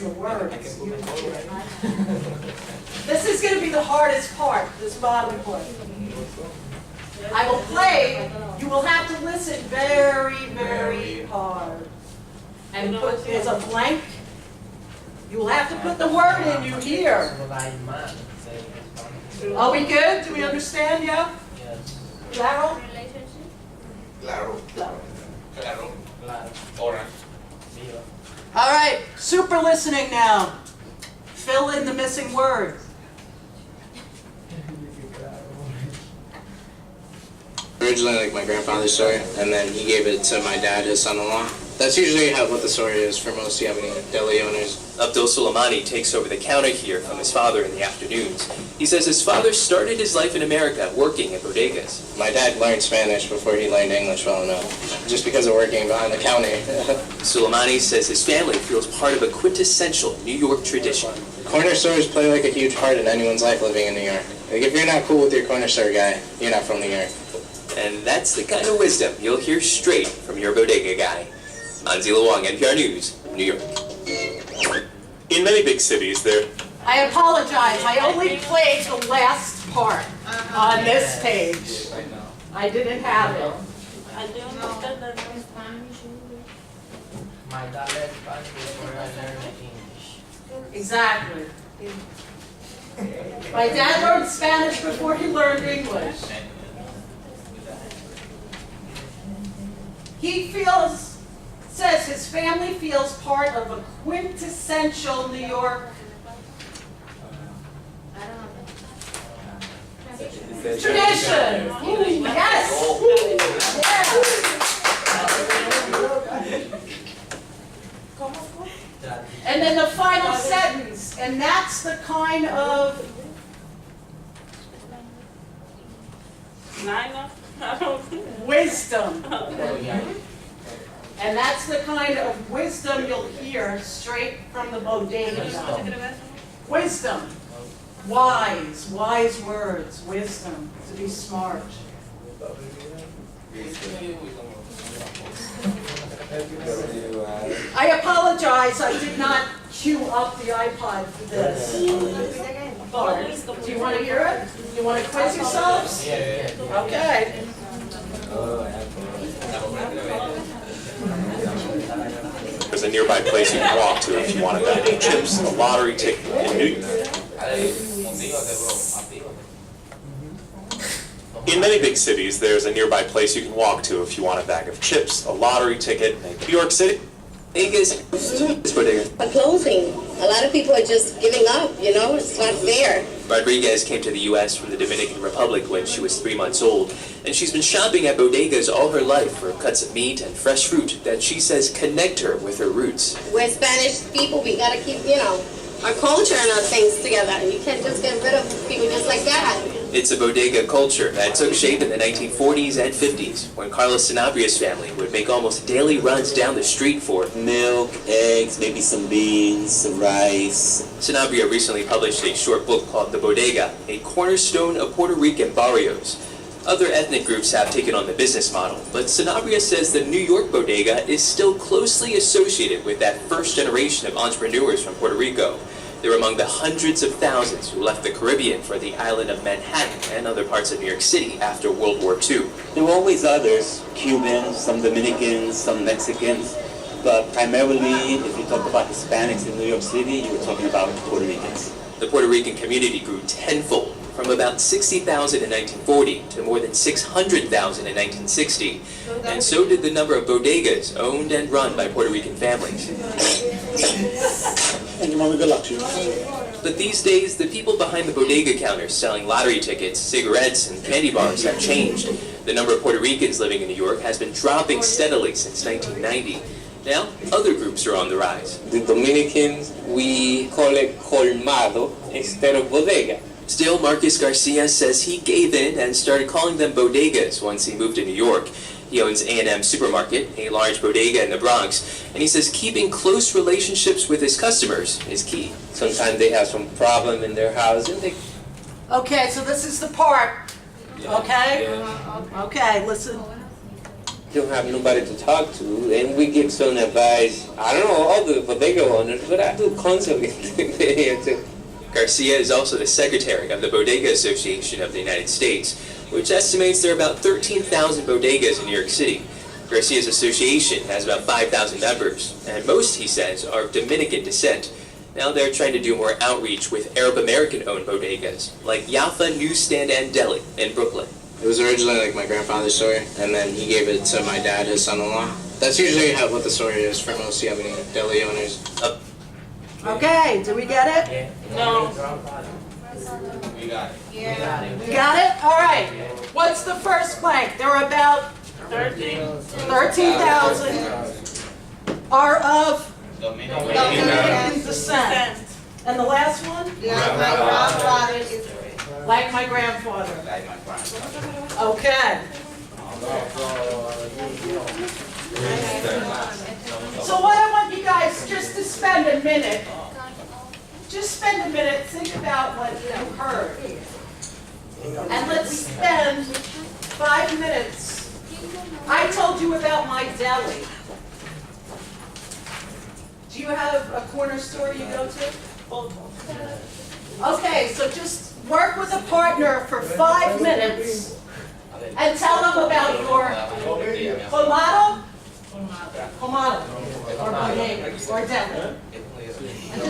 the words. This is going to be the hardest part, this bottom part. I will play, you will have to listen very, very hard. And put, there's a blank. You will have to put the word in you here. Are we good? Do we understand, yeah? Yes. Claro? Claro. Claro. Claro. Claro. Ahora. Viva. All right, super listening now. Fill in the missing word. Originally, like my grandfather's story, and then he gave it to my dad, his son-in-law. That's usually what the story is for most Yemeni deli owners. Abdul Soleimani takes over the counter here from his father in the afternoons. He says his father started his life in America working at bodegas. My dad learned Spanish before he learned English well enough, just because of working behind the counter. Soleimani says his family feels part of a quintessential New York tradition. Corner stores play like a huge part in anyone's life living in New York. Like if you're not cool with your corner store guy, you're not from New York. And that's the kind of wisdom you'll hear straight from your bodega guy. Anzila Wang, NPR News, New York. In many big cities, there. I apologize, I only played the last part on this page. I didn't have it. My dad learned Spanish before I learned English. Exactly. My dad learned Spanish before he learned English. He says his family feels part of a quintessential New York tradition. Ooh, yes. Yeah. And then the final sentence, and that's the kind of wisdom. And that's the kind of wisdom you'll hear straight from the bodega. Wisdom. Wise words, wisdom, to be smart. I apologize, I did not cue up the iPod for this. Do you want to hear it? You want to quiz yourselves? Okay. There's a nearby place you can walk to if you want a bag of chips, a lottery ticket in New York. In many big cities, there's a nearby place you can walk to if you want a bag of chips, a lottery ticket. New York City. Vegas. A closing. A lot of people are just giving up, you know, it's not fair. Rodriguez came to the U.S. from the Dominican Republic when she was 3 months old, and she's been shopping at bodegas all her life for cuts of meat and fresh fruit that she says connect her with her roots. We're Spanish people, we gotta keep, you know, our culture and our things together. You can't just get rid of people just like that. It's a bodega culture that took shape in the 1940s and 50s when Carlos Sanabria's family would make almost daily runs down the street for milk, eggs, maybe some beans, some rice. Sanabria recently published a short book called The Bodega, a cornerstone of Puerto Rican barrios. Other ethnic groups have taken on the business model, but Sanabria says the New York bodega is still closely associated with that first generation of entrepreneurs from Puerto Rico. They're among the hundreds of thousands who left the Caribbean for the island of Manhattan and other parts of New York City after World War II. There were always others, Cubans, some Dominicans, some Mexicans, but primarily, if you talk about Hispanics in New York City, you were talking about Puerto Ricans. The Puerto Rican community grew tenfold, from about 60,000 in 1940 to more than 600,000 in 1960. And so did the number of bodegas owned and run by Puerto Rican families. But these days, the people behind the bodega counters selling lottery tickets, cigarettes, and candy bars have changed. The number of Puerto Ricans living in New York has been dropping steadily since 1990. Now, other groups are on the rise. The Dominicans, we call it colmado instead of bodega. Still, Marcus Garcia says he gave in and started calling them bodegas once he moved to New York. He owns A&M Supermarket, a large bodega in the Bronx, and he says keeping close relationships with his customers is key. Sometimes they have some problem in their house. And they... Okay, so this is the part. Okay? Okay, listen. don't have nobody to talk to, and we give some advice. I don't know all the bodega owners, but I do constantly here too. Garcia is also the secretary of the Bodega Association of the United States, which estimates there are about 13,000 bodegas in New York City. Garcia's association has about 5,000 members, and most, he says, are of Dominican descent. Now they're trying to do more outreach with Arab American-owned bodegas, like Yafa Newsstand and Deli in Brooklyn. It was originally like my grandfather's store, and then he gave it to my dad, his son-in-law. That's usually what the story is for most Yemeni deli owners. Okay, do we get it? No. We got it. You got it? All right. What's the first plank? There are about 13,000 are of Dominican descent. And the last one? Like my grandfather. Like my grandfather. Okay. So what I want you guys just to spend a minute, think about what you heard. And let's spend 5 minutes. I told you about my deli. Do you have a corner store you go to? Okay, so just work with a partner for 5 minutes and tell them about your colmado, or bodega, or deli. And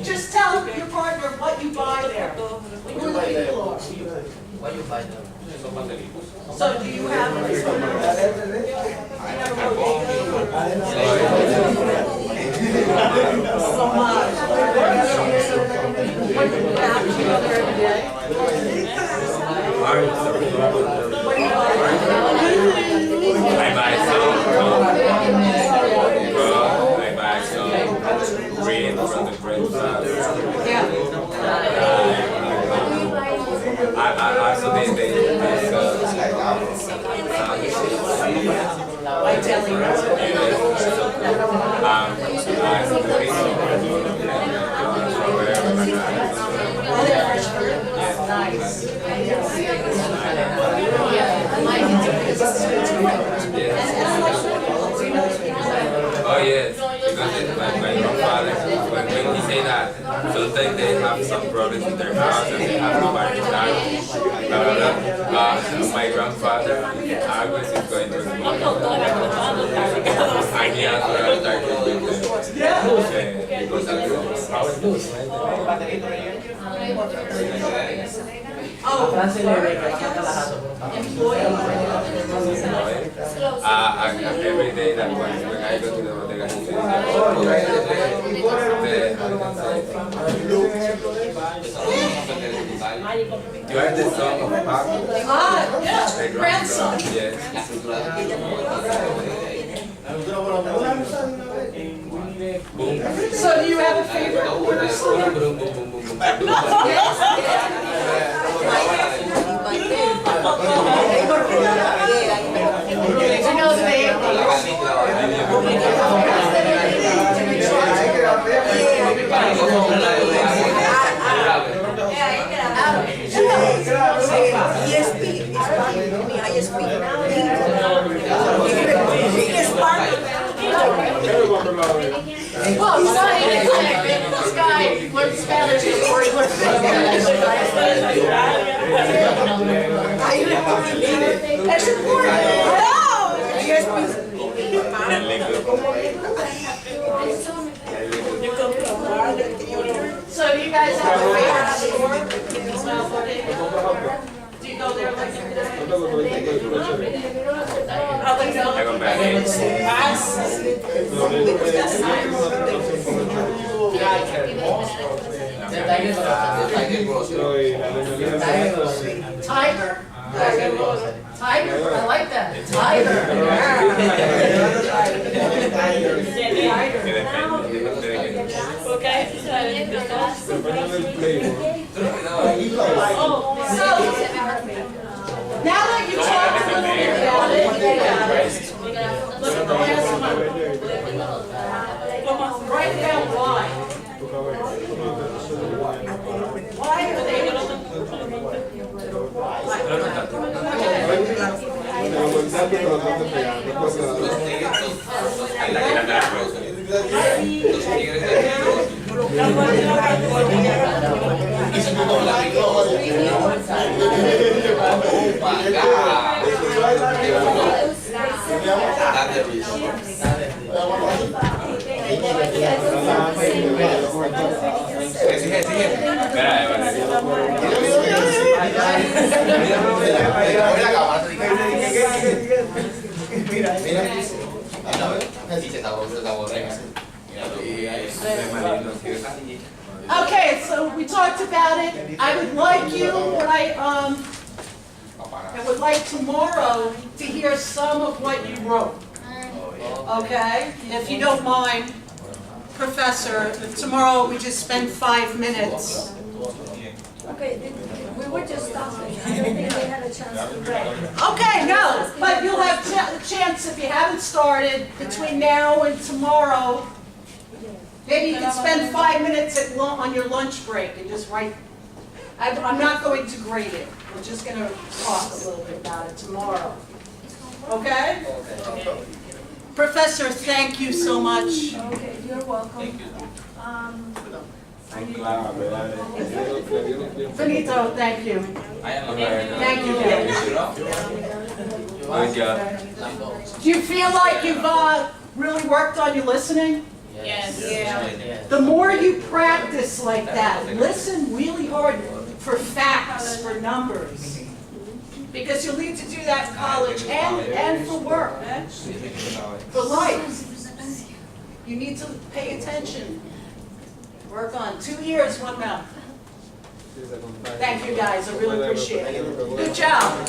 just tell your partner what you buy there. Who the people are. What you buy them? So do you have a bodega? I buy some green from the bread. Also they Like deli. Nice. Oh yes, because my grandfather, when he say that sometimes they have some problems in their house and they have nobody to talk, my grandfather always is going to school. And he has to start with them. Every day that when I go to the bodega, he says, you are the son of Papa? Yes, grandson. Yes. So do you have a favorite corner store? Well, he's not even clinic. This guy learned Spanish before he learned Spanish. It's important. So do you guys have a favorite store? Do you go there like every day? Tiger. Tiger, I like that. Tiger. Okay. So, now that you talked a little bit about it, look at the last one. Write down why. Why are they my God. Not the reason. Okay, so we talked about it. I would like you, I would like tomorrow to hear some of what you wrote. Okay? If you don't mind, Professor, if tomorrow we just spend 5 minutes. Okay, we were just talking. I don't think they had a chance to read. Okay, no, but you'll have a chance if you haven't started between now and tomorrow. Maybe you can spend 5 minutes on your lunch break and just write. I'm not going to grade it. We're just going to talk a little bit about it tomorrow. Okay? Professor, thank you so much. Okay, you're welcome. Benito, thank you. Thank you, Dave. Do you feel like you've really worked on your listening? Yes. Yeah. The more you practice like that, listen really hard for facts, for numbers. Because you'll need to do that in college and for work, for life. You need to pay attention. Work on 2 ears, 1 mouth. Thank you guys, I really appreciate it. Good job.